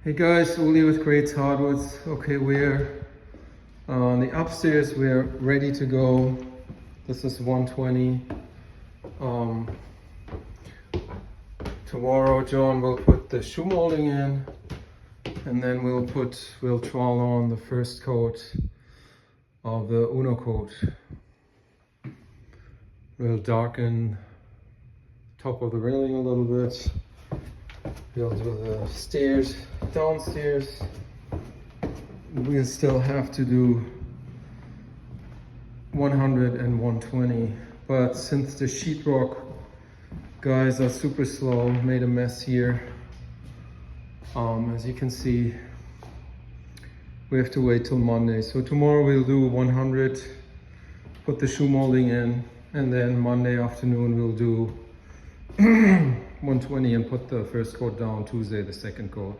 Hey guys, Uli with Great Hardwoods. Okay, we're on the upstairs. We're ready to go. This is 120. Tomorrow John will put the shoe molding in, and then we'll trowel on the first coat of the Uno coat. We'll darken top of the railing a little bit. We'll do the stairs downstairs. We'll still have to do 100 and 120, but since the sheetrock guys are super slow, made a mess here. As you can see, we have to wait till Monday. So tomorrow we'll do 100, put the shoe molding in, and then Monday afternoon we'll do 120 and put the first coat down. Tuesday the second coat.